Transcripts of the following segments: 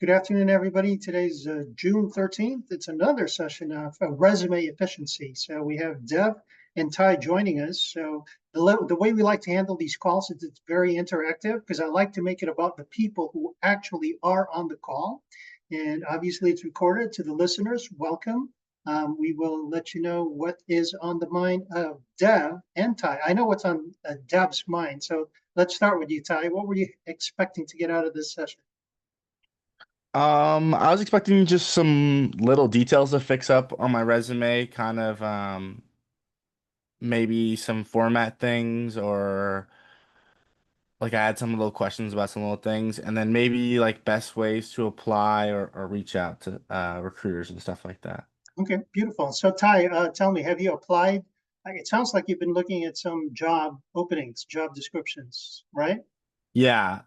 Good afternoon, everybody. Today's June 13th. It's another session of resume efficiency. So we have Dev and Ty joining us. So the way we like to handle these calls is it's very interactive because I like to make it about the people who actually are on the call. And obviously it's recorded to the listeners. Welcome. We will let you know what is on the mind of Dev and Ty. I know what's on Dev's mind. So let's start with you, Ty. What were you expecting to get out of this session? I was expecting just some little details to fix up on my resume, kind of maybe some format things or like I had some little questions about some little things, and then maybe like best ways to apply or reach out to recruiters and stuff like that. Okay, beautiful. So Ty, tell me, have you applied? It sounds like you've been looking at some job openings, job descriptions, right? Yeah.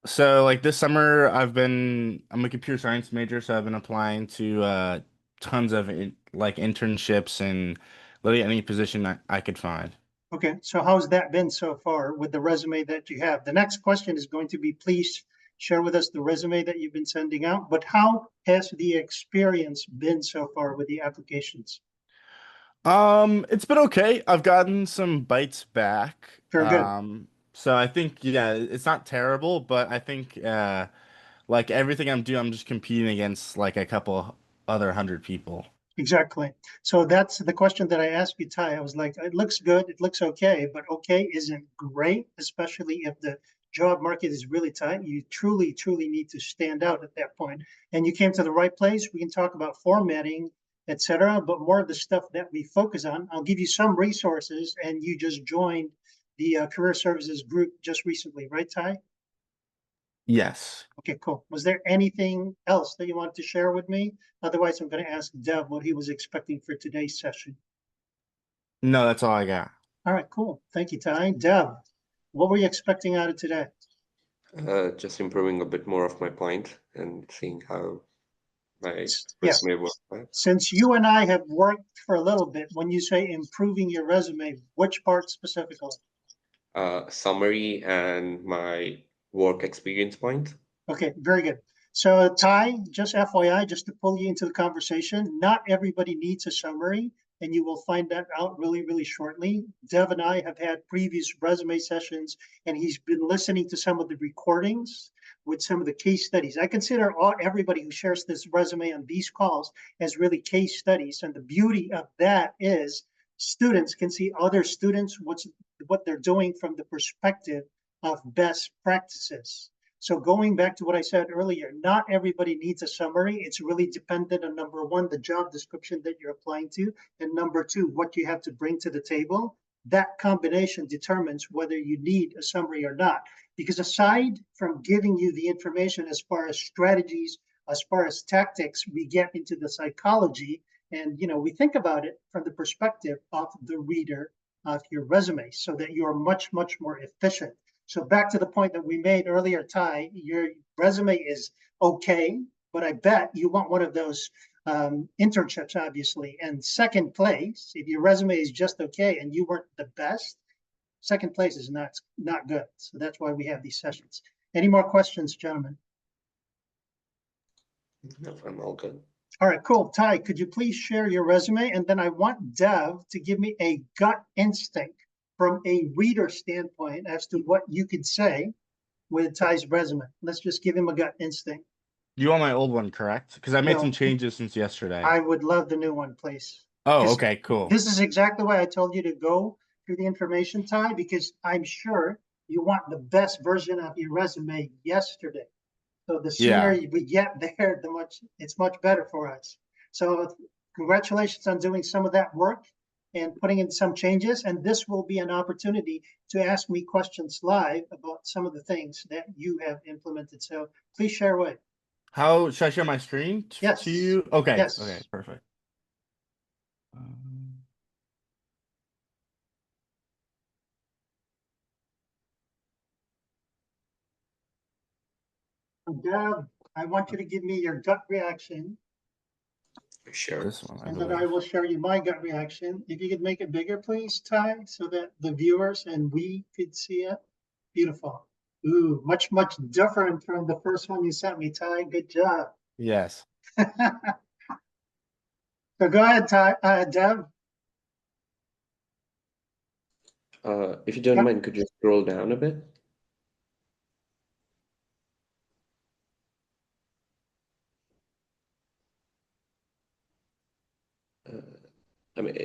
So like this summer I'm a computer science major, so I've been applying to tons of like internships and literally any position I could find. Okay, so how's that been so far with the resume that you have? The next question is going to be, please share with us the resume that you've been sending out, but how has the experience been so far with the applications? It's been okay. I've gotten some bites back. Very good. So I think yeah, it's not terrible, but I think like everything I'm doing, I'm just competing against like a couple other hundred people. Exactly. So that's the question that I asked you, Ty. I was like, it looks good, it looks okay, but okay isn't great, especially if the job market is really tight. You truly, truly need to stand out at that point. And you came to the right place. We can talk about formatting, etc., but more of the stuff that we focus on. I'll give you some resources, and you just joined the career services group just recently, right, Ty? Yes. Okay, cool. Was there anything else that you wanted to share with me? Otherwise, I'm going to ask Dev what he was expecting for today's session. No, that's all I got. All right, cool. Thank you, Ty. Dev, what were you expecting out of today? Just improving a bit more of my point and seeing how my Yes, resume works. Right? since you and I have worked for a little bit, when you say improving your resume, which part specifically? Summary and my work experience point. Okay, very good. So, Ty, just FYI, just to pull you into the conversation, not everybody needs a summary, and you will find that out really, really shortly. Dev and I have had previous resume sessions, and he's been listening to some of the recordings with some of the case studies. I consider everybody who shares this resume on these calls as really case studies, and the beauty of that is students can see other students what they're doing from the perspective of best practices. So going back to what I said earlier, not everybody needs a summary. It's really dependent on number one, the job description that you're applying to, and number two, what you have to bring to the table. That combination determines whether you need a summary or not. Because aside from giving you the information as far as strategies, as far as tactics, we get into the psychology, and we think about it from the perspective of the reader of your resume so that you're much, much more efficient. So back to the point that we made earlier, Ty, your resume is okay, but I bet you want one of those internships, obviously. And second place, if your resume is just okay and you weren't the best, second place is not good. So that's why we have these sessions. Any more questions, gentlemen? No, I'm all good. All right, cool. Ty, could you please share your resume? And then I want Dev to give me a gut instinct from a reader standpoint as to what you could say with Ty's resume. Let's just give him a gut instinct. You want my old one, correct? Because I made some No, changes since yesterday. I would love the new one, please. Oh, Because okay, cool. this is exactly why I told you to go through the information, Ty, because I'm sure you want the best version of your resume yesterday. So the sooner Yeah. we get there, the much it's much better for us. So congratulations on doing some of that work and putting in some changes. And this will be an opportunity to ask me questions live about some of the things that you have implemented. So please share away. How should I share my screen to Yes, you? Okay, okay, yes. perfect. Um, Dev, I want you to give me your gut reaction, Sure. this one, I and then I believe. will share you my gut reaction. If you could make it bigger, please, Ty, so that the viewers and we could see it. Beautiful. Ooh, much, much different from the first one you sent me, Ty. Good job. Yes. So go ahead, Ty, Dev. If you don't Yep. mind, could you scroll down a bit? I mean,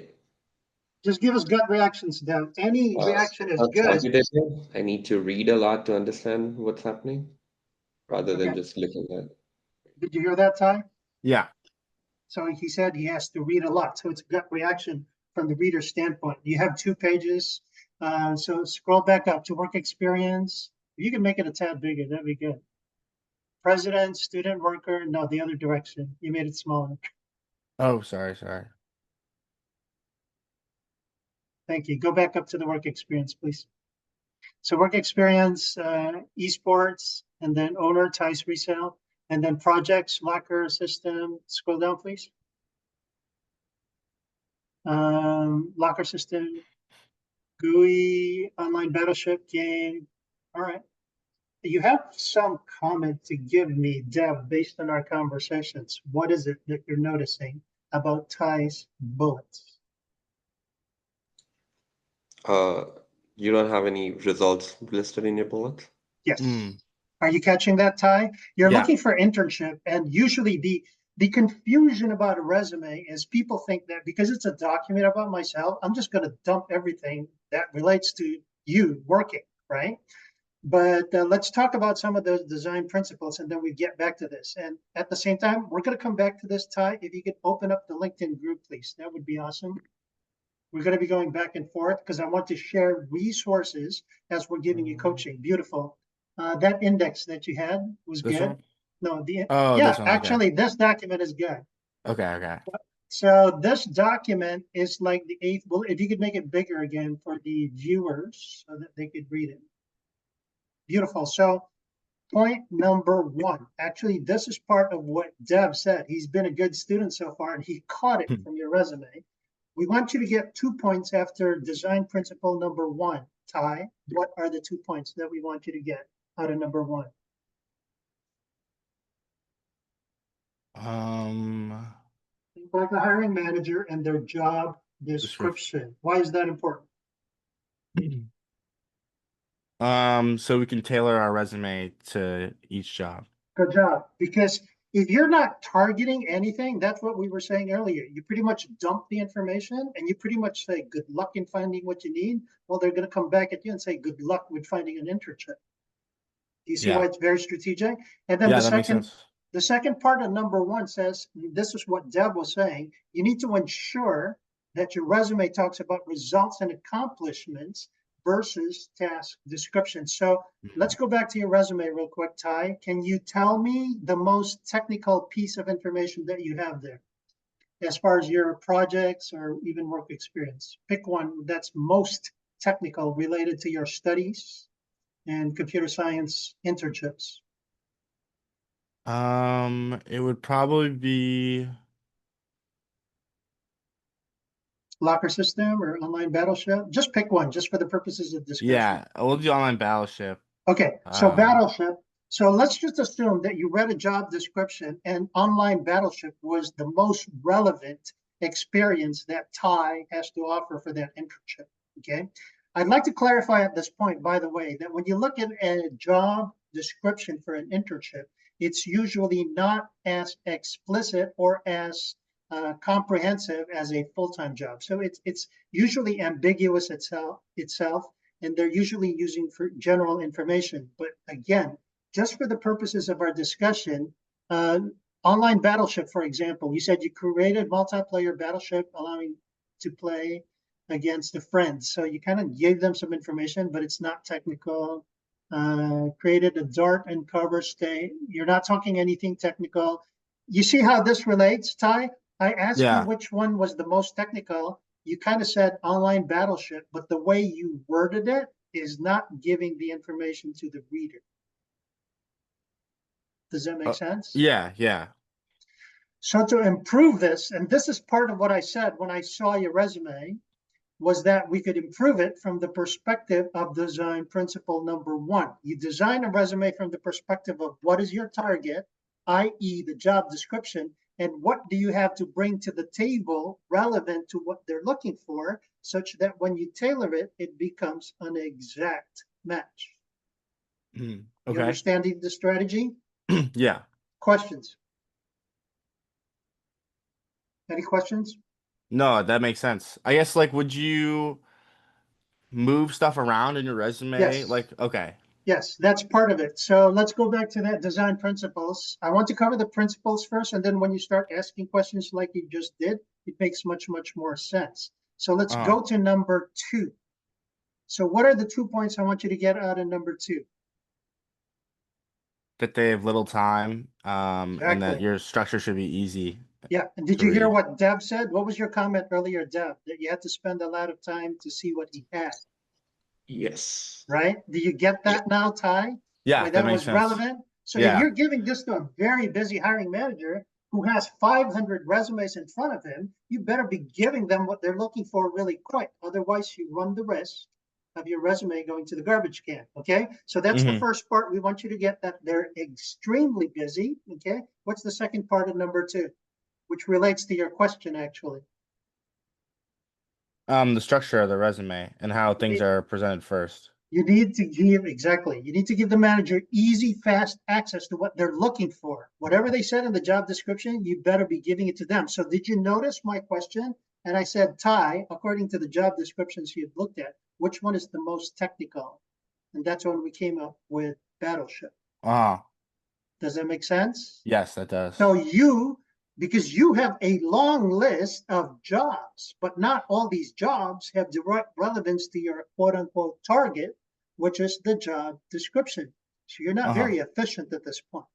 Just give us gut reactions, Dev. Any reaction is how good. quantitative. I need to read a lot to understand what's happening, rather than Okay. just looking at. Did you hear that, Ty? Yeah. So he said he has to read a lot. So it's a gut reaction from the reader's standpoint. You have 2 pages. So scroll back up to work experience. You can make it a tad bigger. That'd be good. President, student, worker. No, the other direction. You made it smaller. Oh, sorry. Thank you. Go back up to the work experience, please. So work experience, esports, and then owner, ties resale, and then projects, locker system. Scroll down, please. Locker system, GUI, online battleship game. All right. You have some comment to give me, Deb, based on our conversations. What is it that you're noticing about Ty's bullets? You don't have any results listed in your bullets? Yes. Mm. Are you catching that, Ty? You're Yeah. looking for internship, and usually the confusion about a resume is people think that because it's a document about myself, I'm just going to dump everything that relates to you working, right? But let's talk about some of those design principles, and then we get back to this. And at the same time, we're going to come back to this, Ty. If you could open up the LinkedIn group, please, that would be awesome. We're going to be going back and forth because I want to share resources as we're giving you coaching. Beautiful. That index that you had was This good. one? No, Oh, yeah, this one. Okay. actually, this document is good. Okay. So this document is like the 8th. Well, if you could make it bigger again for the viewers so that they could read it. Beautiful. So point number 1. Actually, this is part of what Dev said. He's been a good student so far, and he caught it from your resume. We want you to get 2 points after design principle number 1. Ty, what are the 2 points that we want you to get out of number 1? Like the hiring manager and their job description. Why is that important? So we can tailor our resume to each job. Good job. Because if you're not targeting anything, that's what we were saying earlier. You pretty much dump the information and you pretty much say, good luck in finding what you need. Well, they're going to come back at you and say, good luck with finding an internship. Do you see why it's very strategic? And then that makes sense. The second part of number 1 says, this is what Deb was saying, you need to ensure that your resume talks about results and accomplishments versus task description. So let's go back to your resume real quick, Ty. Can you tell me the most technical piece of information that you have there as far as your projects or even work experience? Pick one that's most technical related to your studies and computer science internships. It would probably be Locker system or online battleship. Just pick one, just for the purposes of discussion. Yeah, we'll do online battleship. Okay, so battleship. So let's just assume that you read a job description and online battleship was the most relevant experience that Ty has to offer for that internship. Okay, I'd like to clarify at this point, by the way, that when you look at a job description for an internship, it's usually not as explicit or as comprehensive as a full-time job. So it's usually ambiguous itself, and they're usually using for general information. But again, just for the purposes of our discussion, online battleship, for example, you said you created multiplayer battleship allowing to play against a friend. So you kind of gave them some information, but it's not technical. Created a dart and cover stay. You're not talking anything technical. You see how this relates, Ty? I asked you which one was the most technical. You kind of said online battleship, but the way you worded it is not giving the information to the reader. Does that make sense? Yeah. So to improve this, and this is part of what I said when I saw your resume, was that we could improve it from the perspective of design principle number 1. You design a resume from the perspective of what is your target, i.e. the job description, and what do you have to bring to the table relevant to what they're looking for, such that when you tailor it, it becomes an exact match. You Okay. understanding the strategy? Yeah. Questions? Any questions? No, that makes sense. I guess like would you move stuff around in your resume? Yes. Like, okay. Yes, that's part of it. So let's go back to that design principles. I want to cover the principles first, and then when you start asking questions like you just did, it makes much, much more sense. So let's Uh-huh. go to number 2. So what are the 2 points I want you to get out of number 2? That they have little time, and that Exactly. your structure should be easy Yeah, and did to you hear read. what Deb said? What was your comment earlier, Deb? That you had to spend a lot of time to see what he had, Yes. right? Do you get that now, Ty? Yeah, Why that that makes was sense. relevant? So if Yeah. you're giving this to a very busy hiring manager who has 500 resumes in front of him, you better be giving them what they're looking for really quick. Otherwise, you run the risk of your resume going to the garbage can. Okay, so that's the Mhm. first part. We want you to get that they're extremely busy. Okay, what's the second part of number 2, which relates to your question actually? The structure of the resume and how things are presented first. You need to give, exactly, you need to give the manager easy, fast access to what they're looking for. Whatever they said in the job description, you better be giving it to them. So did you notice my question? And I said, Ty, according to the job descriptions you've looked at, which one is the most technical? And that's when we came up with Battleship. Does that make sense? Yes, that does. So because you have a long list of jobs, but not all these jobs have direct relevance to your quote unquote target, which is the job description. So you're not very efficient at this point.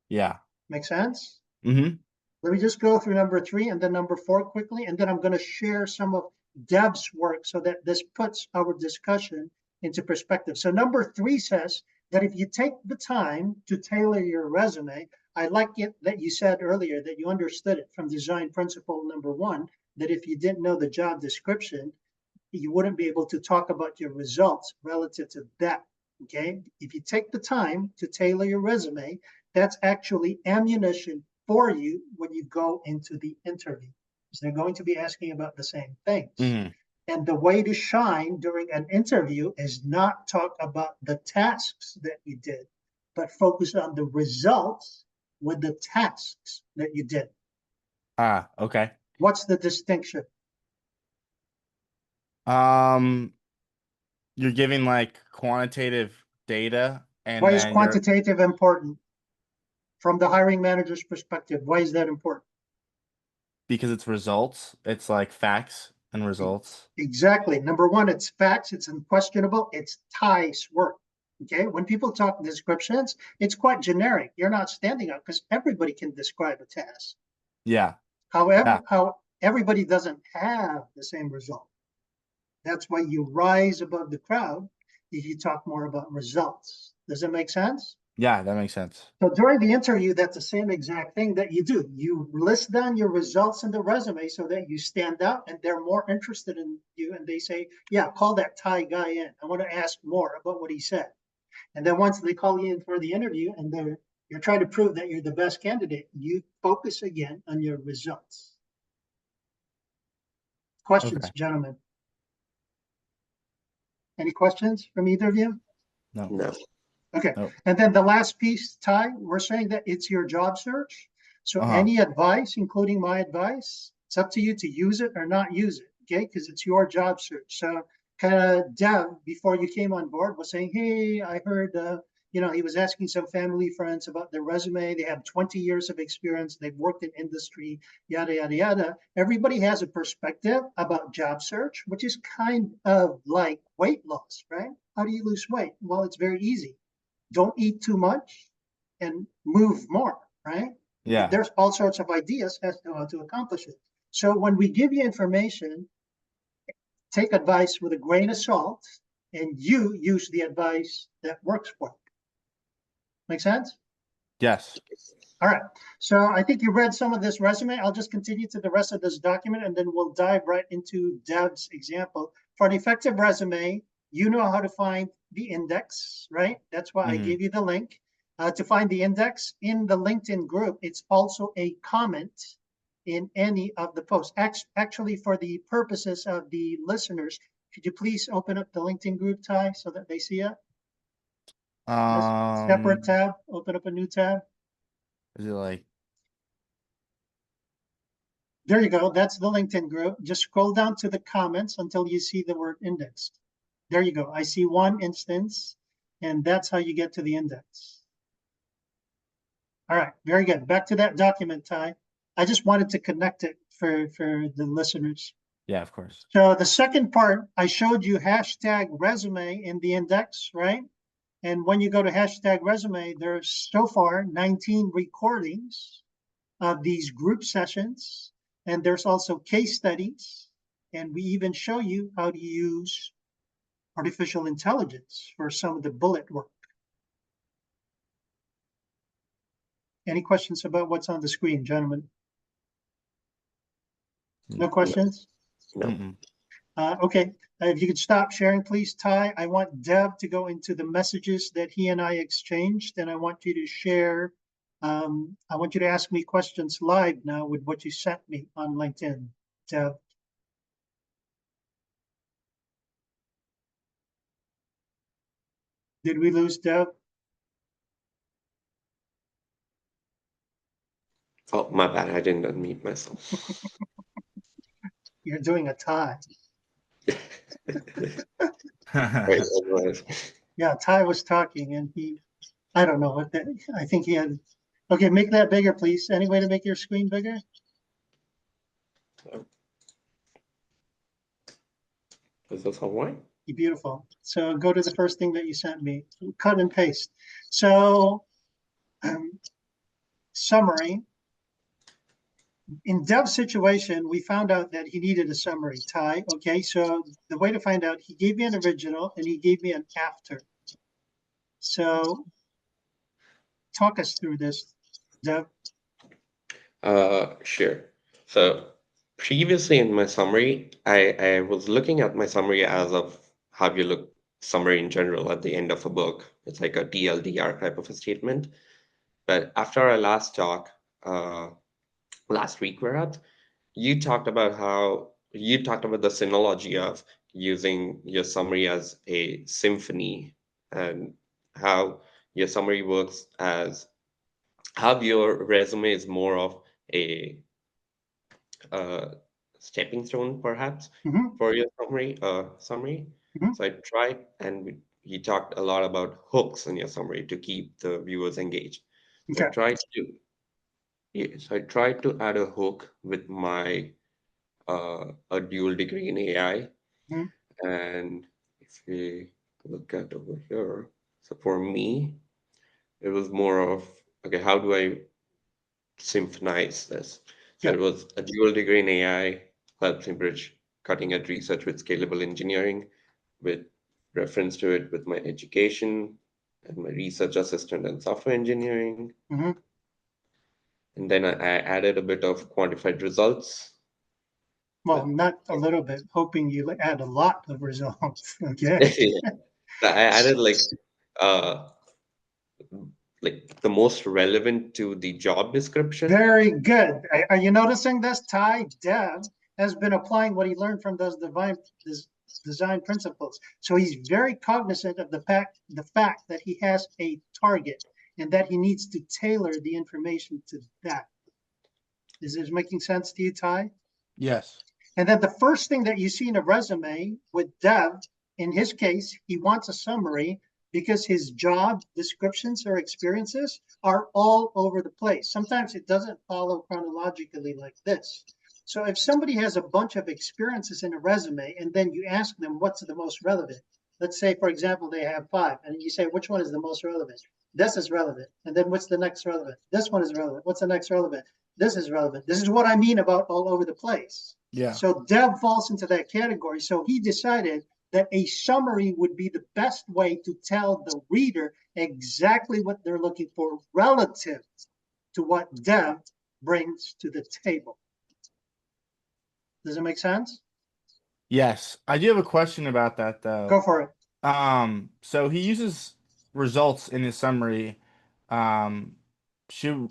Yeah. Make sense? Mm-hmm. Let me just go through number 3 and then number 4 quickly, and then I'm going to share some of Deb's work so that this puts our discussion into perspective. So number 3 says that if you take the time to tailor your resume, I like it that you said earlier that you understood it from design principle number 1, that if you didn't know the job description, you wouldn't be able to talk about your results relative to that. Okay, if you take the time to tailor your resume, that's actually ammunition for you when you go into the interview, because they're going to be asking about the same things. Mm-hmm. And the way to shine during an interview is not talk about the tasks that you did, but focus on the results with the tasks that you did. Okay. What's the distinction? You're giving like quantitative data and Why is then you're quantitative important from the hiring manager's perspective? Why is that important? because it's results. It's like facts and results. Exactly. Number 1, it's facts, it's unquestionable, it's Ty's work. Okay, when people talk descriptions, it's quite generic. You're not standing out because everybody can describe a task. Yeah. However, how everybody doesn't have the same result. That's why you rise above the crowd if you talk more about results. Does that make sense? Yeah, that makes sense. So during the interview, that's the same exact thing that you do. You list down your results in the resume so that you stand out and they're more interested in you. And they say, yeah, call that Ty guy in. I want to ask more about what he said. And then once they call you in for the interview and you're trying to prove that you're the best candidate, you focus again on your results. Questions, Okay. gentlemen? Any questions from either of you? No. No. Okay, Nope. and then the last piece, Ty, we're saying that it's your job search. So any advice, including my advice, it's up to you to use it or not use it, okay? Because it's your job search. So kind of Dev, before you came on board, was saying, hey, I heard, he was asking some family friends about their resume. They have 20 years of experience. They've worked in industry, yada, yada, yada. Everybody has a perspective about job search, which is kind of like weight loss, right? How do you lose weight? Well, it's very easy. Don't eat too much and move more, right? Yeah. There's all sorts of ideas as to how to accomplish it. So when we give you information, take advice with a grain of salt and you use the advice that works for you. Make sense? Yes. All right. So I think you read some of this resume. I'll just continue to the rest of this document and then we'll dive right into Dev's example. For an effective resume, you know how to find the index, right? That's why I Mhm. gave you the link. To find the index in the LinkedIn group, it's also a comment in any of the posts. Actually, for the purposes of the listeners, could you please open up the LinkedIn group, Ty, so that they see it? Separate tab, open up a new tab. Is it like, There you go. That's the LinkedIn group. Just scroll down to the comments until you see the word indexed. There you go. I see one instance, and that's how you get to the index. All right, very good. Back to that document, Ty. I just wanted to connect it for the listeners. yeah, of course. So the second part, I showed you hashtag resume in the index, right? And when you go to hashtag resume, there's so far 19 recordings of these group sessions. And there's also case studies. And we even show you how to use artificial intelligence for some of the bullet work. Any questions about what's on the screen, gentlemen? No questions? No. Mm-mm. Okay, if you could stop sharing, please, Ty. I want Dev to go into the messages that he and I exchanged, and I want you to share. I want you to ask me questions live now with what you sent me on LinkedIn, Dev. Did we lose Dev? Oh, my bad. I didn't unmute myself. You're doing a Ty. Right, otherwise- Yeah, Ty was talking, and I don't know what that. I think he had. Okay, make that bigger, please. Any way to make your screen bigger? Is this all right? Beautiful. So go to the first thing that you sent me. Cut and paste. So summary. In Dev's situation, we found out that he needed a summary, Ty. Okay, so the way to find out, he gave me an original and he gave me an after. So talk us through this, Dev. Sure. So previously in my summary, I was looking at my summary as of how you look summary in general at the end of a book. It's like a TLDR type of a statement. But after our last talk, last week perhaps, you talked about the synology of using your summary as a symphony and how your summary works as how your resume is more of a stepping stone perhaps Mhm, for your summary. mhm. So I tried, and he talked a lot about hooks in your summary to keep the viewers engaged. So I Okay. tried to add a hook with my a dual degree in AI. Mhm. And if we look at over here, so for me, it was more of, okay, how do I symphonize this? So Yeah. it was a dual degree in AI, helps me bridge cutting edge research with scalable engineering, with reference to it with my education and my research assistant and software engineering. Mhm. And then I added a bit of quantified results Well, with not a little bit, hoping you add a lot of results. Okay. yeah. I added uh like the most relevant to the job description. Very good. Are you noticing this? Ty Dev has been applying what he learned from those design principles. So he's very cognizant of the fact that he has a target and that he needs to tailor the information to that. Is this making sense to you, Ty? Yes. And then the first thing that you see in a resume with Dev, in his case, he wants a summary because his job descriptions or experiences are all over the place. Sometimes it doesn't follow chronologically like this. So if somebody has a bunch of experiences in a resume and then you ask them what's the most relevant, let's say, for example, they have 5, and you say, which one is the most relevant? This is relevant. And then what's the next relevant? This one is relevant. What's the next relevant? This is relevant. This is what I mean about all over the place. Yeah. So Dev falls into that category. So he decided that a summary would be the best way to tell the reader exactly what they're looking for relative to what Dev brings to the table. Does it make sense? Yes, I do have a question about that though. Go for it. So he uses results in his summary. Um, should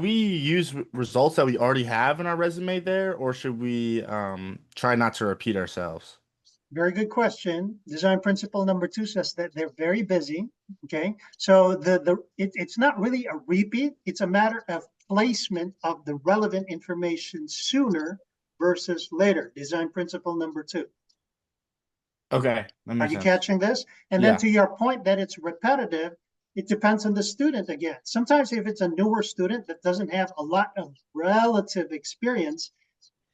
we use results that we already have in our resume there, or should we try not to repeat ourselves? Very good question. Design principle number 2 says that they're very busy. Okay, so it's not really a repeat. It's a matter of placement of the relevant information sooner versus later. Design principle number 2. Okay, that Are makes you sense. catching this? And Yeah. then to your point that it's repetitive, it depends on the student again. Sometimes if it's a newer student that doesn't have a lot of relative experience,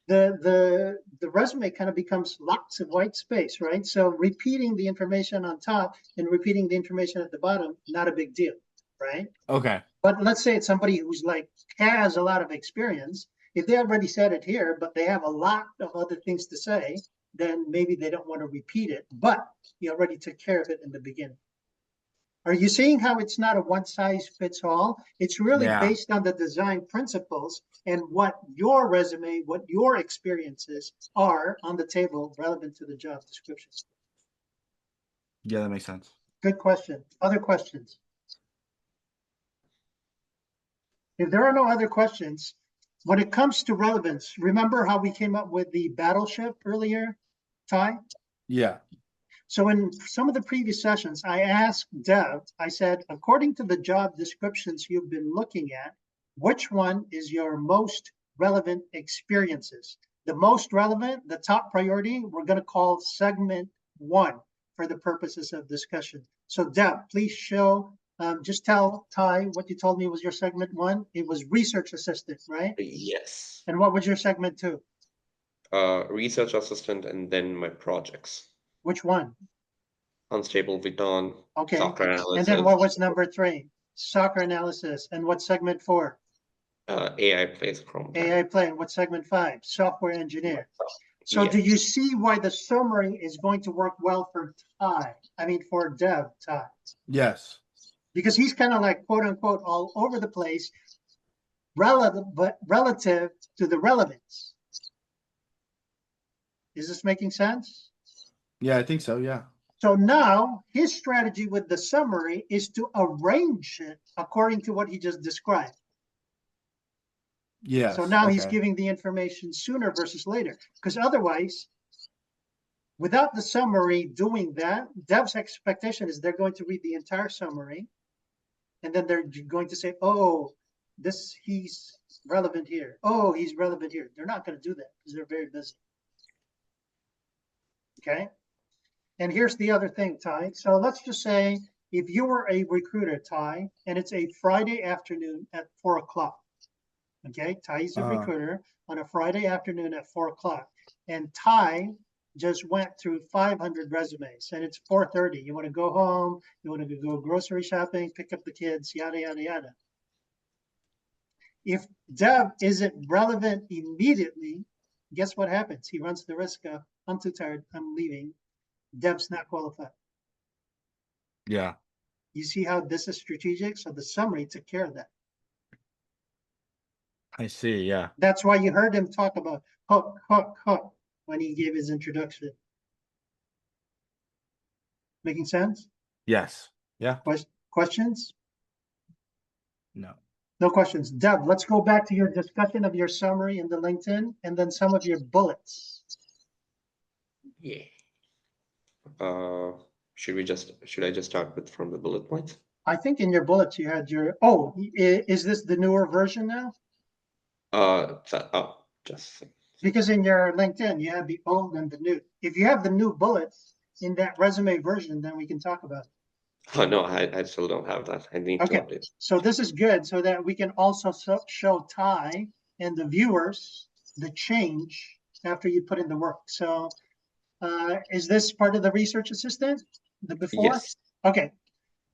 the resume kind of becomes lots of white space, right? So repeating the information on top and repeating the information at the bottom, not a big deal, right? Okay. But let's say it's somebody who's like has a lot of experience. If they already said it here, but they have a lot of other things to say, then maybe they don't want to repeat it, but you already took care of it in the beginning. Are you seeing how it's not a one size fits all? It's really Yeah. based on the design principles and what your resume, what your experiences are on the table relevant to the job description. Yeah, that makes sense. Good question. Other questions? If there are no other questions, when it comes to relevance, remember how we came up with the battleship earlier, Ty? Yeah. So in some of the previous sessions, I asked Dev, I said, according to the job descriptions you've been looking at, which one is your most relevant experiences? The most relevant, the top priority, we're going to call segment 1 for the purposes of discussion. So Dev, please show, just tell Ty what you told me was your segment 1. It was research assistant, right? Yes. And what was your segment 2? Research assistant and then my projects. Which one? Unstable Vuitton, Okay. software And analysis. then what was number 3? Soccer analysis. And what segment 4? AI plays Chrome. AI play. And what segment 5? Software engineer. So Yes. do you see why the summary is going to work well for Ty? I mean, for Dev, Ty. Yes. Because he's kind of like, quote unquote, all over the place, but relative to the relevance. Is this making sense? Yeah, I think so. Yeah. So now his strategy with the summary is to arrange it according to what he just described. Yes. So now he's okay. giving the information sooner versus later, because otherwise, without the summary doing that, Dev's expectation is they're going to read the entire summary, and then they're going to say, oh, he's relevant here. Oh, he's relevant here. They're not going to do that because they're very busy. Okay. And here's the other thing, Ty. So let's just say if you were a recruiter, Ty, and it's a Friday afternoon at 4 o'clock. Okay, Ty's a recruiter on a Friday afternoon at 4 o'clock. And Ty just went through 500 resumes and it's 4:30. You want to go home, you want to go grocery shopping, pick up the kids, yada, yada, yada. If Dev isn't relevant immediately, guess what happens? He runs the risk of, I'm too tired, I'm leaving. Dev's not qualified. Yeah. You see how this is strategic? So the summary took care of that. I see. Yeah. That's why you heard him talk about hook, hook, hook when he gave his introduction. Making sense? Yes. Yeah. Questions? No. No questions. Dev, let's go back to your discussion of your summary in the LinkedIn and then some of your bullets. Yeah. Should I just start with from the bullet points? I think in your bullets you had your, oh, is this the newer version now? Just Because in your LinkedIn, you have the old and the new. If you have the new bullets in that resume version, then we can talk about it. oh no, I still don't have that. I need to Okay, update. so this is good so that we can also show Ty and the viewers the change after you put in the work. So is this part of the research assistant, the before? Yes. Okay,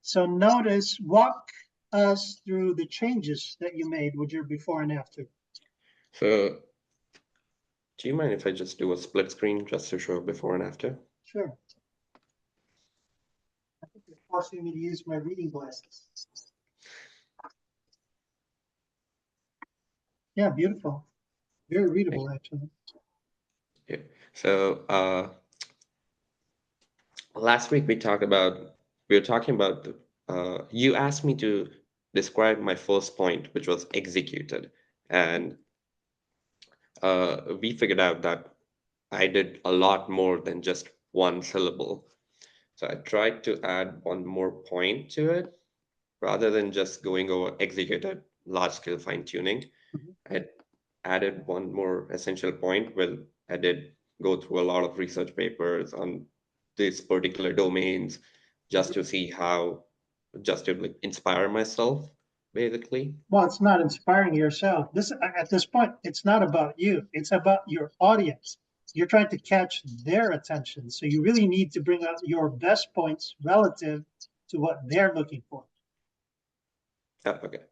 so notice, walk us through the changes that you made with your before and after. So, do you mind if I just do a split screen just to show before and after? Sure. I think you're forcing me to use my reading glasses. Yeah, beautiful. Very readable, actually. Yeah. So last week we were talking about you asked me to describe my first point, which was executed, and we figured out that I did a lot more than just one syllable. So I tried to add one more point to it rather than just going over executed large scale fine tuning. Mhm. I added one more essential point where I did go through a lot of research papers on these particular domains just to see how, just to like inspire myself, basically. Well, it's not inspiring yourself. At this point, it's not about you. It's about your audience. You're trying to catch their attention. So you really need to bring out your best points relative to what they're looking for. Oh, okay.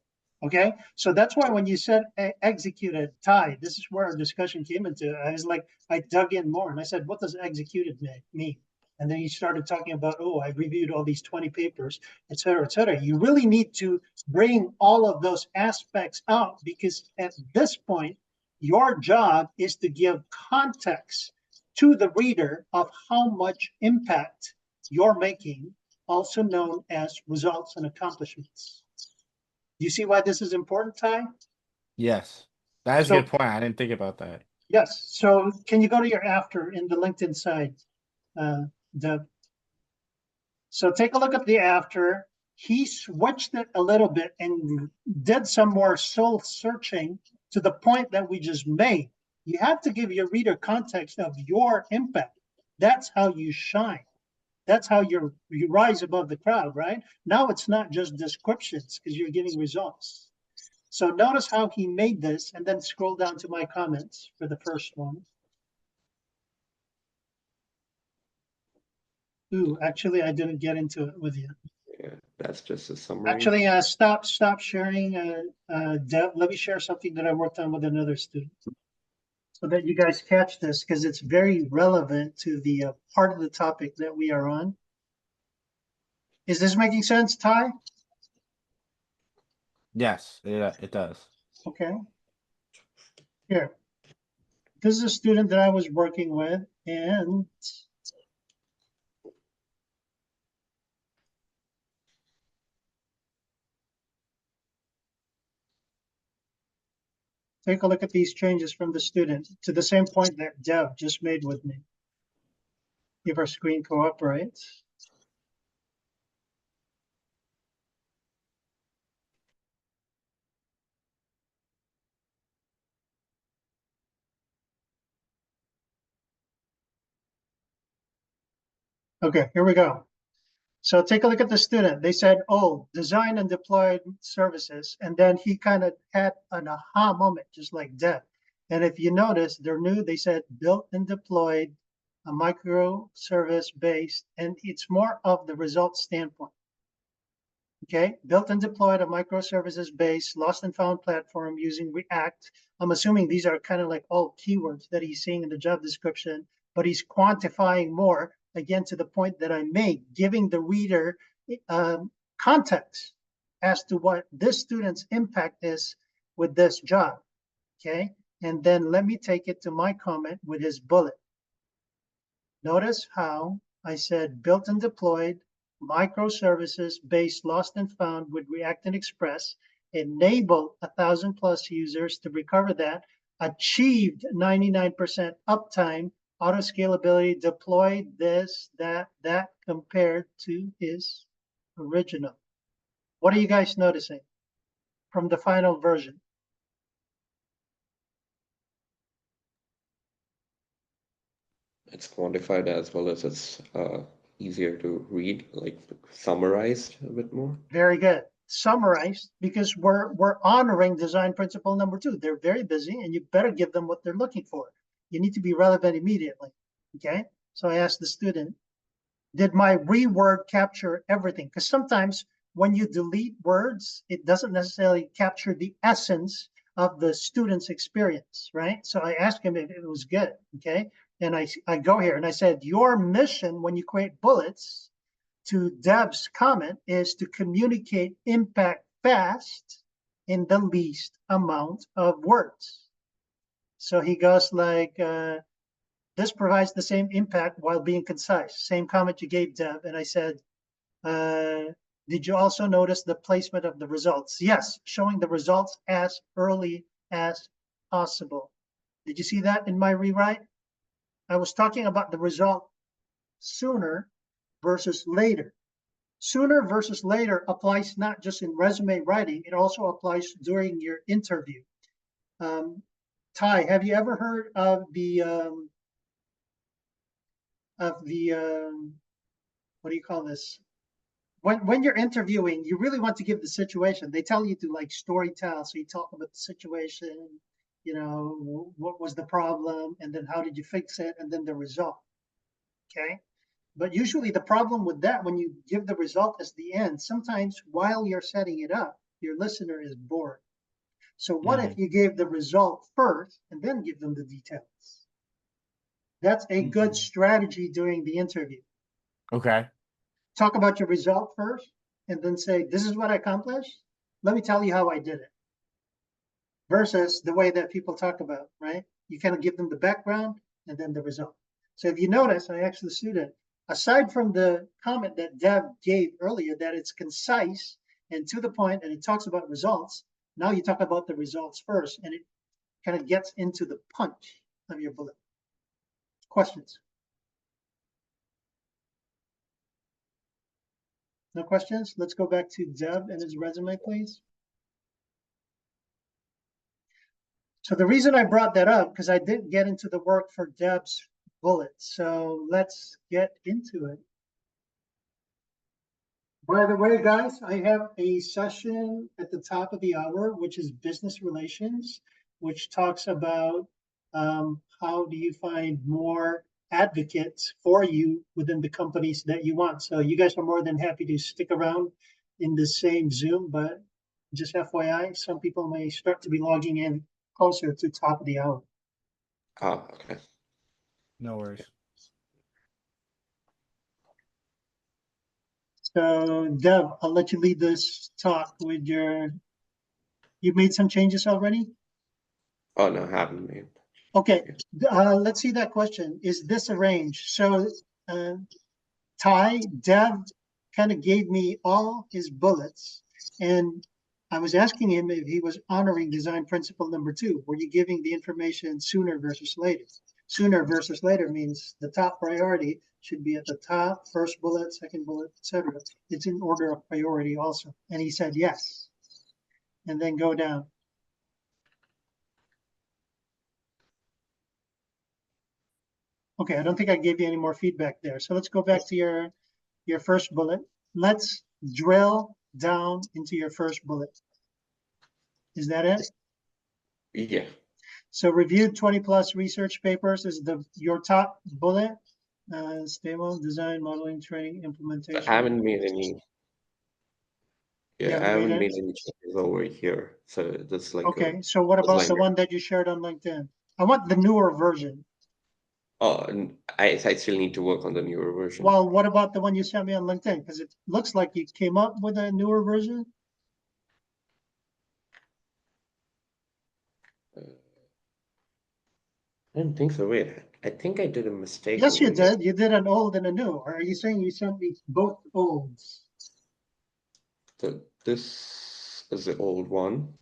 Okay, so that's why when you said executed, Ty, this is where our discussion came into. I was like, I dug in more and I said, what does executed mean? And then you started talking about, oh, I reviewed all these 20 papers, et cetera, et cetera. You really need to bring all of those aspects out because at this point, your job is to give context to the reader of how much impact you're making, also known as results and accomplishments. You see why this is important, Ty? Yes, that is a So, good point. I didn't think about that. yes. So can you go to your after in the LinkedIn side, Deb? So take a look at the after. He switched it a little bit and did some more soul searching to the point that we just made. You have to give your reader context of your impact. That's how you shine. That's how you rise above the crowd, right? Now it's not just descriptions because you're getting results. So notice how he made this and then scroll down to my comments for the first one. Ooh, actually, I didn't get into it with you. Yeah, that's just a summary. Actually, stop sharing. Deb, let me share something that I worked on with another student so that you guys catch this because it's very relevant to the part of the topic that we are on. Is this making sense, Ty? Yes, it does. Okay. Here. This is a student that I was working with, and take a look at these changes from the student to the same point that Deb just made with me. If our screen cooperates. Okay, here we go. So take a look at the student. They said, oh, design and deployed services. And then he kind of had an aha moment, just like Deb. And if you notice, they're new. They said built and deployed, a microservice based, and it's more of the result standpoint. Okay, built and deployed a microservices based lost and found platform using React. I'm assuming these are kind of like all keywords that he's seeing in the job description, but he's quantifying more, again, to the point that I made, giving the reader context as to what this student's impact is with this job. Okay, and then let me take it to my comment with his bullet. Notice how I said built and deployed microservices based lost and found with React and Express, enabled 1,000+ users to recover that, achieved 99% uptime, auto scalability, deployed this, that compared to his original. What are you guys noticing from the final version? It's quantified as well as it's easier to read, like summarized a bit more. Very good. Summarized because we're honoring design principle number 2. They're very busy and you better give them what they're looking for. You need to be relevant immediately. Okay. So I asked the student, did my reword capture everything? Because sometimes when you delete words, it doesn't necessarily capture the essence of the student's experience, right? So I asked him if it was good. Okay. And I go here and I said, your mission when you create bullets, to Deb's comment, is to communicate impact fast in the least amount of words. So he goes like, this provides the same impact while being concise. Same comment you gave, Deb. And I said, did you also notice the placement of the results? Yes, showing the results as early as possible. Did you see that in my rewrite? I was talking about the result sooner versus later. Sooner versus later applies not just in resume writing, it also applies during your interview. Ty, have you ever heard of the what do you call this? When you're interviewing, you really want to give the situation. They tell you to like story tell. So you talk about the situation, you know, what was the problem, and then how did you fix it, and then the result. Okay. But usually the problem with that, when you give the result as the end, sometimes while you're setting it up, your listener is bored. So what if you gave the result first and then give them the details? That's a good strategy during the interview. Okay. Talk about your result first and then say, this is what I accomplished. Let me tell you how I did it. Versus the way that people talk about, right? You kind of give them the background and then the result. So if you notice, I asked the student, aside from the comment that Deb gave earlier, that it's concise and to the point and it talks about results, now you talk about the results first and it kind of gets into the punch of your bullet. Questions? No questions? Let's go back to Deb and his resume, please. So the reason I brought that up, because I didn't get into the work for Deb's bullet. So let's get into it. By the way, guys, I have a session at the top of the hour, which is business relations, which talks about how do you find more advocates for you within the companies that you want. So you guys are more than happy to stick around in the same Zoom, but just FYI, some people may start to be logging in closer to top of the hour. Oh, okay. No worries. So Deb, I'll let you lead this talk with your, you've made some changes already? Oh, no, I haven't made. Okay, let's see that question. Is this arranged? So Ty, Deb kind of gave me all his bullets and I was asking him if he was honoring design principle number 2. Were you giving the information sooner versus later? Sooner versus later means the top priority should be at the top, first bullet, second bullet, etc. It's in order of priority also. And he said yes. And then go down. Okay, I don't think I gave you any more feedback there. So let's go back to your first bullet. Let's drill down into your first bullet. Is that it? Yeah. So reviewed 20 plus research papers is your top bullet. Stable design, modeling, training, implementation. I haven't made any. Yeah, I haven't made any changes over here. So that's like okay. So what about the one that you shared on LinkedIn? I want the newer version. Oh, I still need to work on the newer version. Well, what about the one you sent me on LinkedIn? Because it looks like you came up with a newer version. I don't think so. Wait, I think I did a mistake. Yes, you here. did. You did an old and a new. Or are you saying you sent me both olds? So this is the old one.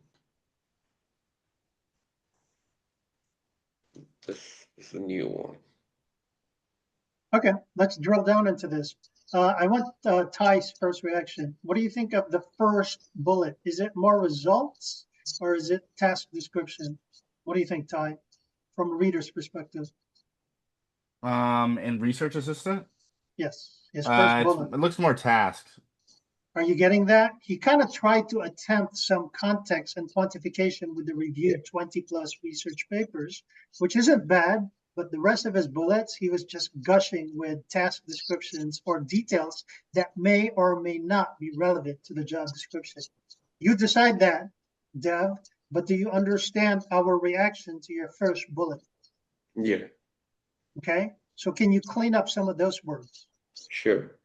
This is the new one. Okay, let's drill down into this. I want Ty's first reaction. What do you think of the first bullet? Is it more results or is it task description? What do you think, Ty, from a reader's perspective? And research assistant? Yes, his first bullet. It looks more tasked. Are you getting that? He kind of tried to attempt some context and quantification with the reviewed 20 plus research papers, which isn't bad, but the rest of his bullets, he was just gushing with task descriptions or details that may or may not be relevant to the job description. You decide that, Dev, but do you understand our reaction to your first bullet? Yeah. Okay, so can you clean up some of those words? Sure.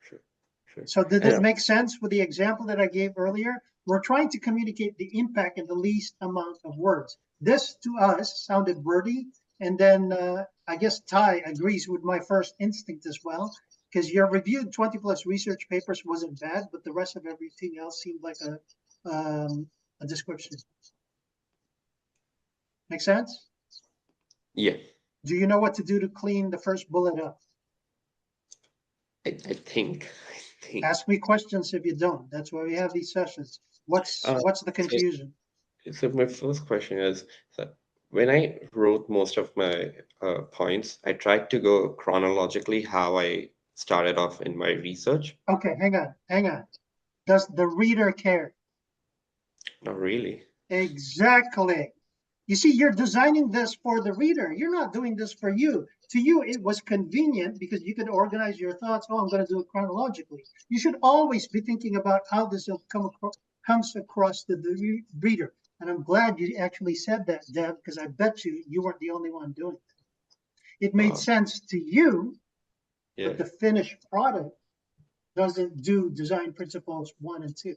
So did it make sense with the example that I gave earlier? We're trying to communicate the impact in the least amount of words. This to us sounded wordy. And then I guess Ty agrees with my first instinct as well, because your reviewed 20 plus research papers wasn't bad, but the rest of everything else seemed like a description. Make sense? Yeah, Do you know what to do to clean the first bullet up? I think. Ask me questions if you don't. That's why we have these sessions. What's the confusion? So my first question is, so when I wrote most of my points, I tried to go chronologically how I started off in my research. Okay, hang on. Does the reader care? Not really. Exactly. You see, you're designing this for the reader. You're not doing this for you. To you, it was convenient because you could organize your thoughts. Oh, I'm going to do it chronologically. You should always be thinking about how this will comes across to the reader. And I'm glad you actually said that, Deb, because I bet you weren't the only one doing it. It made sense to you, Yeah. but the finished product doesn't do design principles 1 and 2.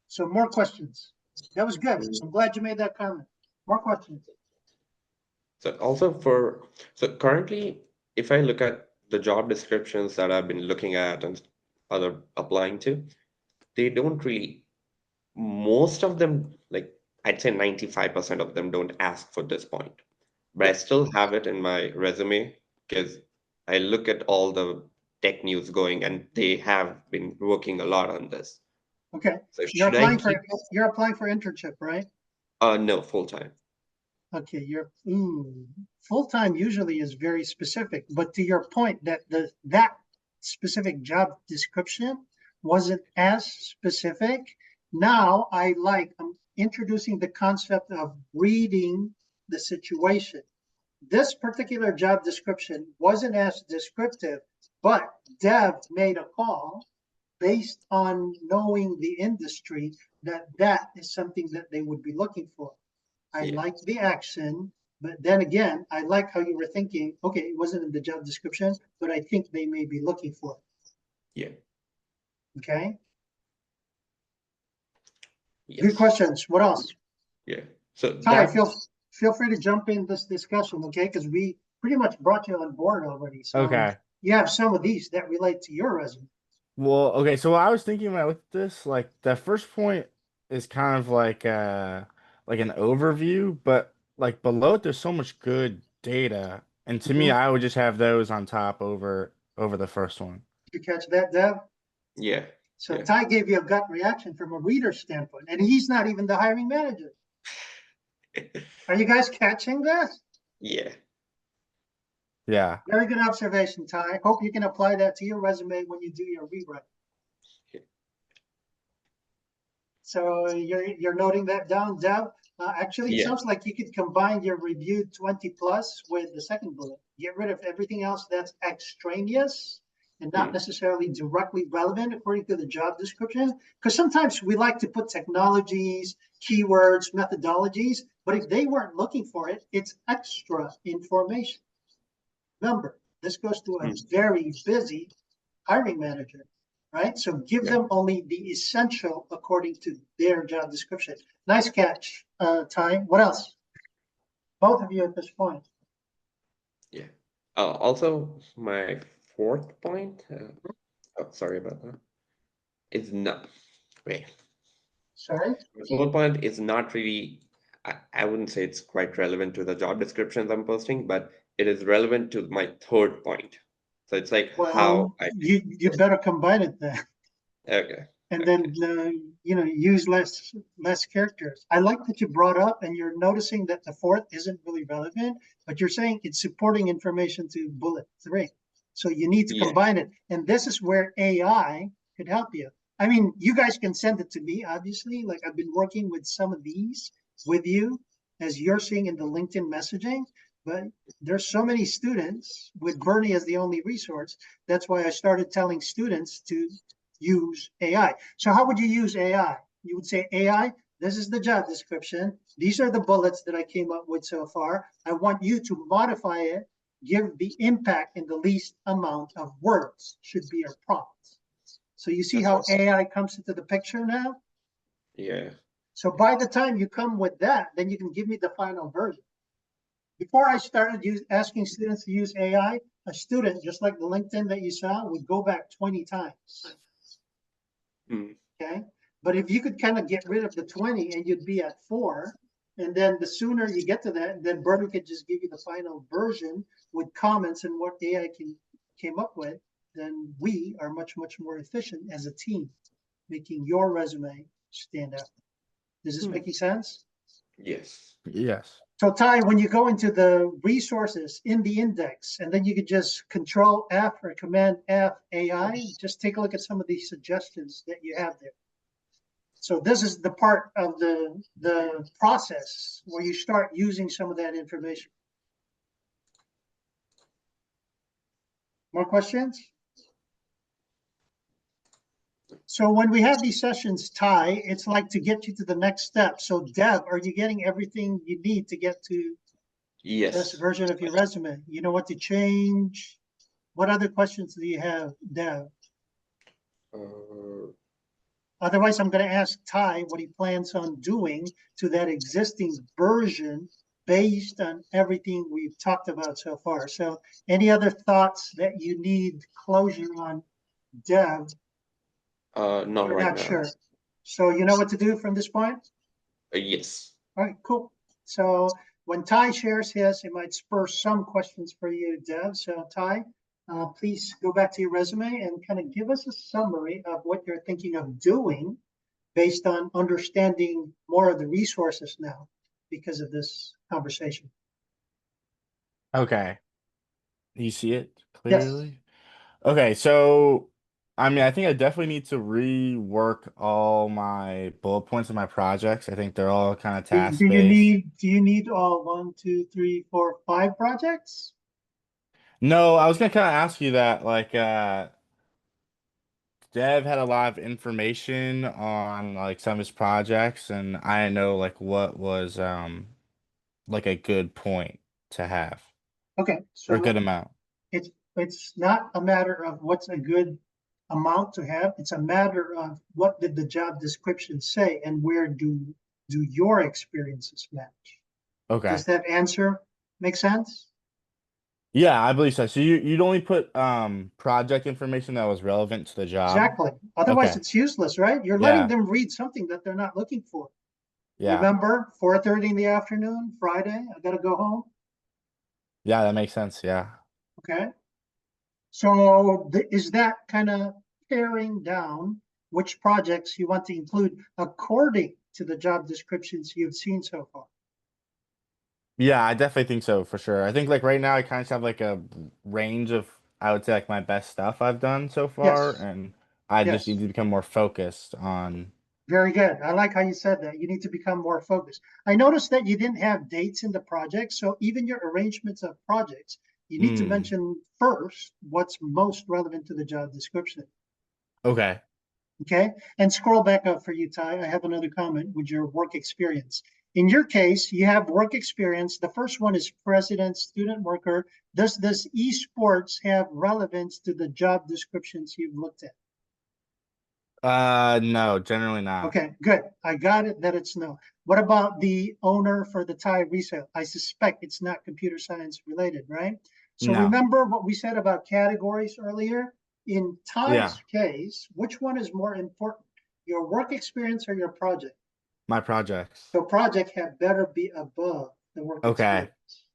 So more questions. That was good. I'm glad you made that comment. More questions. So also so currently, if I look at the job descriptions that I've been looking at and other applying to, they don't really, most of them, like I'd say 95% of them don't ask for this point. But I still have it in my resume because I look at all the tech news going and they have been working a lot on this. Okay. So You're should I applying keep? you're applying for internship, right? No, full time. Okay, full-time usually is very specific, but to your point that that specific job description wasn't as specific. Now I'm introducing the concept of reading the situation. This particular job description wasn't as descriptive, but Dev made a call based on knowing the industry that is something that they would be looking for. I like the action, but then again, I like how you were thinking, okay, it wasn't in the job description, but I think they may be looking for it. Yeah. Okay. Yes. Good questions. What else? Yeah. So Ty, feel free to jump in this discussion, okay? Because we pretty much brought you on board already. So Okay. you have some of these that relate to your resume. Well, okay, so I was thinking when I looked at this, like the first point is kind of like an overview, but like below it there's so much good data. And to me, I would just have those on top over the first one. Did you catch that, Dev? Yeah. So Yeah. Ty gave you a gut reaction from a reader standpoint, and he's not even the hiring manager. Are you guys catching this? Yeah. Yeah. Very good observation, Ty. Hope you can apply that to your resume when you do your rewrite. Okay. So you're noting that down, Deb. Actually, it Yeah. sounds like you could combine your reviewed 20 plus with the second bullet. Get rid of everything else that's extraneous and not necessarily directly relevant according to the job description. Because sometimes we like to put technologies, keywords, methodologies, but if they weren't looking for it, it's extra information. Remember, this goes to a very busy hiring manager, right? So give them only the essential according to their job description. Nice catch, Ty. What else? Both of you at this point. Yeah. Also, my fourth point, sorry about that, is not, wait. Sorry? My fourth point is not really, I wouldn't say it's quite relevant to the job descriptions I'm posting, but it is relevant to my third point. So it's like how I. You better combine it then. Okay. And then use less characters. I like that you brought up, and you're noticing that the fourth isn't really relevant, but you're saying it's supporting information to bullet 3. So you need to combine it, and this is where AI could help you. I mean, you guys can send it to me, obviously. Like I've been working with some of these with you, as you're seeing in the LinkedIn messaging. But there's so many students with Bernie as the only resource. That's why I started telling students to use AI. So how would you use AI? You would say, AI, this is the job description. These are the bullets that I came up with so far. I want you to modify it, give the impact in the least amount of words should be your prompt. So you see That's how awesome. AI comes into the picture now? Yeah. So by the time you come with that, then you can give me the final version. Before I started asking students to use AI, a student, just like the LinkedIn that you saw, would go back 20 times. Hmm. Okay. But if you could kind of get rid of the 20 and you'd be at 4, and then the sooner you get to that, then Bernie could just give you the final version with comments and what AI came up with, then we are much, much more efficient as a team, making your resume stand out. Is this Hmm. making sense? Yes. Yes. So Ty, when you go into the resources in the index, and then you could just Control F or Command F AI, just take a look at some of these suggestions that you have there. So this is the part of the process where you start using some of that information. More questions? So when we have these sessions, Ty, it's like to get you to the next step. So Dev, are you getting everything you need to get to this Yes. version of your resume? You know what to change? What other questions do you have, Dev? Uh, Otherwise, I'm going to ask Ty what he plans on doing to that existing version based on everything we've talked about so far. So any other thoughts that you need closure on, Dev? not You're right not now. sure. So you know what to do from this point? Yes. All right, cool. So when Ty shares his, it might spur some questions for you, Dev. So Ty, please go back to your resume and kind of give us a summary of what you're thinking of doing based on understanding more of the resources now because of this conversation. Okay. You see it Yes. clearly? Okay, so I mean, I think I definitely need to rework all my bullet points of my projects. I think they're all kind of task based. Do you need all 1, 2, 3, 4, 5 projects? No, I was gonna kind of ask you that. Like, Dev had a lot of information on like some of his projects, and I didn't know like what was like a good point to have Okay, or a so good amount. it's not a matter of what's a good amount to have. It's a matter of what did the job description say and where do your experiences match? Okay. Does that answer make sense? Yeah, I believe so. So you'd only put project information that was relevant to the job. Exactly. Otherwise, Okay. it's useless, right? You're letting Yeah. them read something that they're not looking for. Yeah. Remember, 4:30 in the afternoon, Friday, I gotta go home. Yeah, that makes sense. Yeah. Okay. So is that kind of paring down which projects you want to include according to the job descriptions you've seen so far? Yeah, I definitely think so for sure. I think like right now I kind of have like a range of I would say like my best stuff I've done so far, Yes, and I just need yes. to become more focused on. Very good. I like how you said that. You need to become more focused. I noticed that you didn't have dates in the project. So even your arrangements of projects, you need to Mm, mention first what's most relevant to the job description. okay. Okay. And scroll back up for you, Ty. I have another comment with your work experience. In your case, you have work experience. The first one is president, student worker. Does this esports have relevance to the job descriptions you've looked at? No, generally not. Okay, good. I got it that it's no. What about the owner for the Thai resale? I suspect it's not computer science related, right? So No. remember what we said about categories earlier? In Yeah, Thai's case, which one is more important? Your work experience or your project? my projects. So project had better be above the work Okay. experience.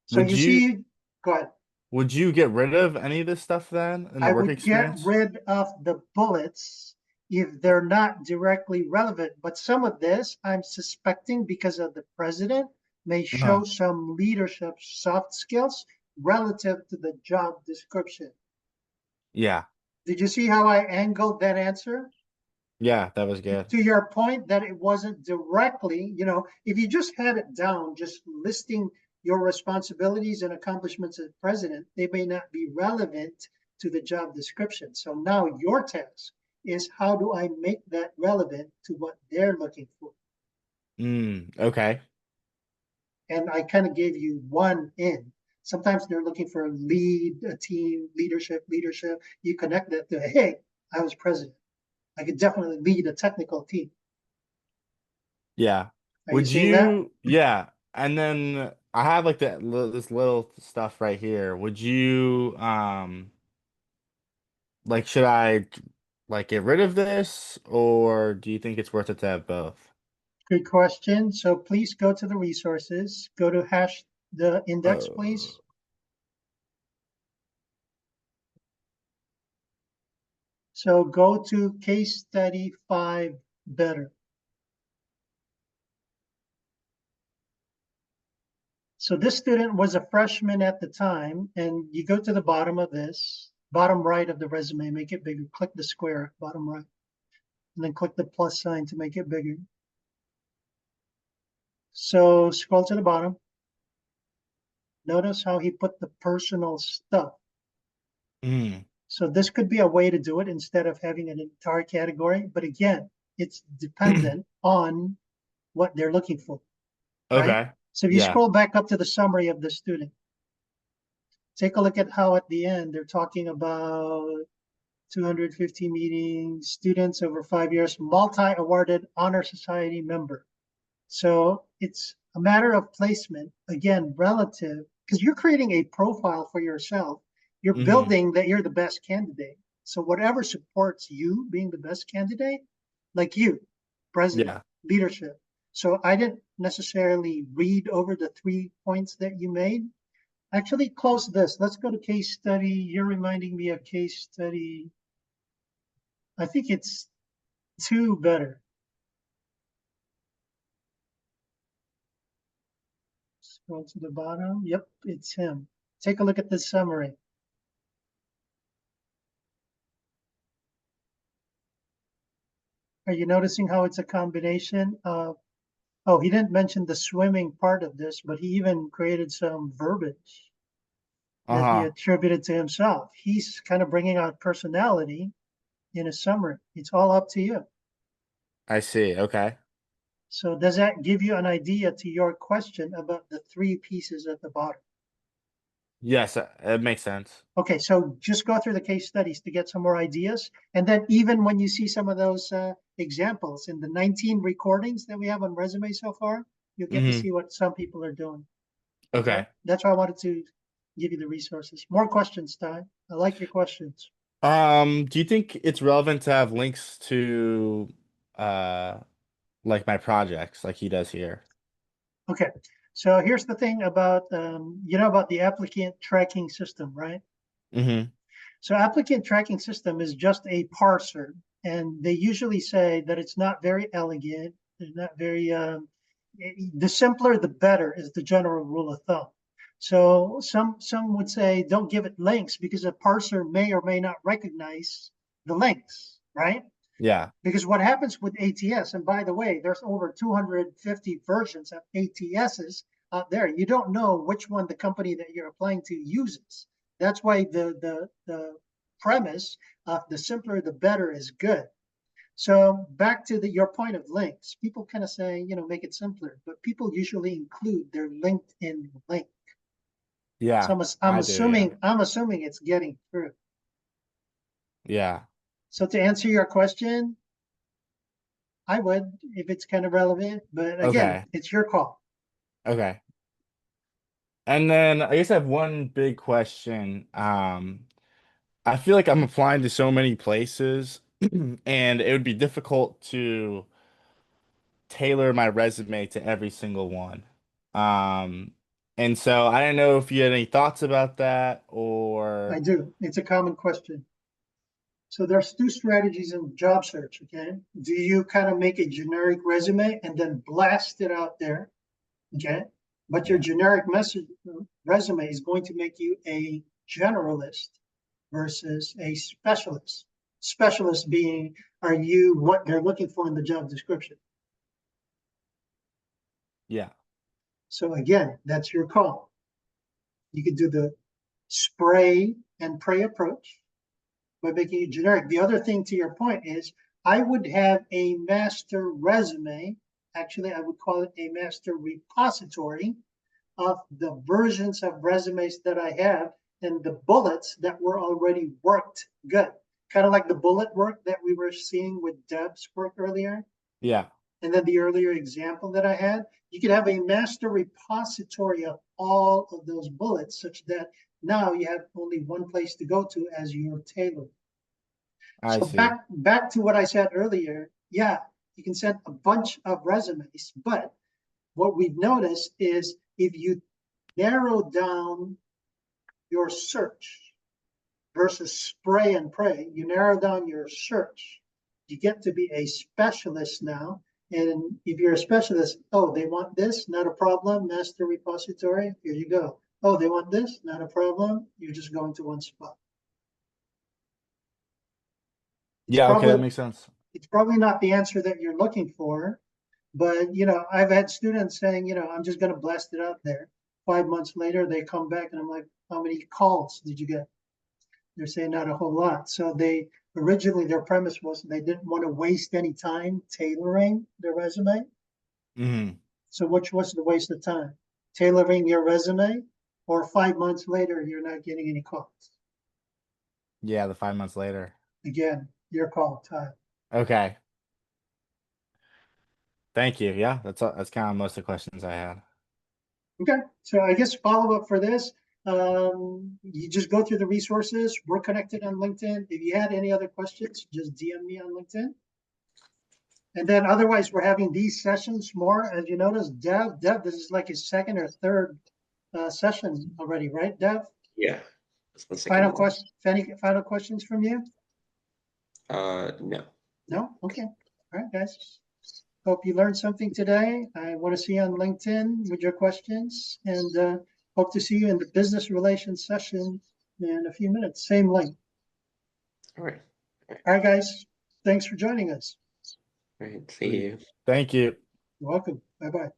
So Would you you see, go ahead. would you get rid of any of this stuff then in the I work would get experience? rid of the bullets if they're not directly relevant. But some of this, I'm suspecting because of the president, may Uh-huh. show some leadership soft skills relative to the job description. Yeah. Did you see how I angled that answer? Yeah, that was good. To your point that it wasn't directly, if you just had it down, just listing your responsibilities and accomplishments as president, they may not be relevant to the job description. So now your task is how do I make that relevant to what they're looking for? Okay. And I kind of gave you one in. Sometimes they're looking for a lead, a team, leadership. You connect that to, hey, I was president. I could definitely lead a technical team. Yeah. Are you Would seeing that? you, yeah. And then I have like this little stuff right here. Would you, like, should I like get rid of this, or do you think it's worth it to have both? Good question. So please go to the resources, go to the index, Uh, please. So go to case study 5 better. So this student was a freshman at the time, and you go to the bottom of this, bottom right of the resume, make it bigger, click the square, bottom right, and then click the plus sign to make it bigger. So scroll to the bottom. Notice how he put the personal stuff. mm, So this could be a way to do it instead of having an entire category. But again, it's dependent on what they're looking for, right? okay. So if you Yeah. scroll back up to the summary of the student, take a look at how at the end they're talking about 250 meetings, students over 5 years, multi-awarded honor society member. So it's a matter of placement, again, relative, because you're creating a profile for yourself. You're Hmm. building that you're the best candidate. So whatever supports you being the best candidate, like you, president, Yeah. leadership. So I didn't necessarily read over the 3 points that you made. Actually, close this. Let's go to case study. You're reminding me of case study. I think it's 2 better. Scroll to the bottom. Yep, it's him. Take a look at the summary. Are you noticing how it's a combination of, oh, he didn't mention the swimming part of this, but he even created some verbiage that he Uh-huh. attributed to himself. He's kind of bringing out personality in a summary. It's all up to you. I see. Okay. So does that give you an idea to your question about the 3 pieces at the bottom? Yes, it makes sense. Okay, so just go through the case studies to get some more ideas. And then even when you see some of those examples in the 19 recordings that we have on resume so far, you'll get to Hmm. see what some people are doing. Okay, Okay. that's why I wanted to give you the resources. More questions, Ty. I like your questions. Do you think it's relevant to have links to uh like my projects like he does here? Okay, so here's the thing about, you know about the applicant tracking system, right? Hmm. So applicant tracking system is just a parser, and they usually say that it's not very elegant. It's not very, the simpler, the better is the general rule of thumb. So some would say don't give it links because a parser may or may not recognize the links, right? Yeah. Because what happens with ATS, and by the way, there's over 250 versions of ATSs out there. You don't know which one the company that you're applying to uses. That's why the premise of the simpler the better is good. So back to your point of links, people kind of say, make it simpler, but people usually include their LinkedIn link. So Yeah. I'm I do, yeah. assuming it's getting through. Yeah. So to answer your question, I would if it's kind of relevant, but again, Okay. it's your call. Okay. And then I guess I have one big question. I feel like I'm applying to so many places and it would be difficult to tailor my resume to every single one. Um, and so I don't know if you had any thoughts about that I or do. It's a common question. So there's 2 strategies in job search, okay? Do you kind of make a generic resume and then blast it out there, okay? But your yeah. generic resume is going to make you a generalist versus a specialist. Specialist being, are you what they're looking for in the job description? Yeah. So again, that's your call. You could do the spray and pray approach by making it generic. The other thing to your point is I would have a master resume. Actually, I would call it a master repository of the versions of resumes that I have and the bullets that were already worked good. kind of like the bullet work that we were seeing with Deb's work earlier. Yeah. And then the earlier example that I had, you could have a master repository of all of those bullets such that now you have only one place to go to as your tailor. I So see. back to what I said earlier, yeah, you can send a bunch of resumes, but what we've noticed is if you narrow down your search versus spray and pray, you narrow down your search, you get to be a specialist now. And if you're a specialist, oh, they want this, not a problem, master repository, here you go. Oh, they want this, not a problem, you're just going to one spot. Yeah, okay, that probably- makes sense. It's probably not the answer that you're looking for, but you know, I've had students saying, you know, I'm just gonna blast it out there. 5 months later, they come back and I'm like, how many calls did you get? They're saying not a whole lot. So they originally their premise was they didn't want to waste any time tailoring their resume. Hmm. So which was the waste of time? Tailoring your resume, or 5 months later you're not getting any calls? Yeah, the 5 months later. Again, your call, Ty. Okay. Thank you. Yeah, that's kind of most of the questions I had. Okay, so I guess follow up for this. You just go through the resources. We're connected on LinkedIn. If you had any other questions, just DM me on LinkedIn. And then otherwise, we're having these sessions more. As you notice, Dev, this is like his second or third session already, right, Dev? Yeah. That's my second Final one. question. Any final questions from you? No. No? Okay. All right, guys. Hope you learned something today. I want to see you on LinkedIn with your questions, and hope to see you in the business relations session in a few minutes. Same link. All right. All right, guys. Thanks for joining us. All right. See you. Thank you. You're welcome. Bye-bye.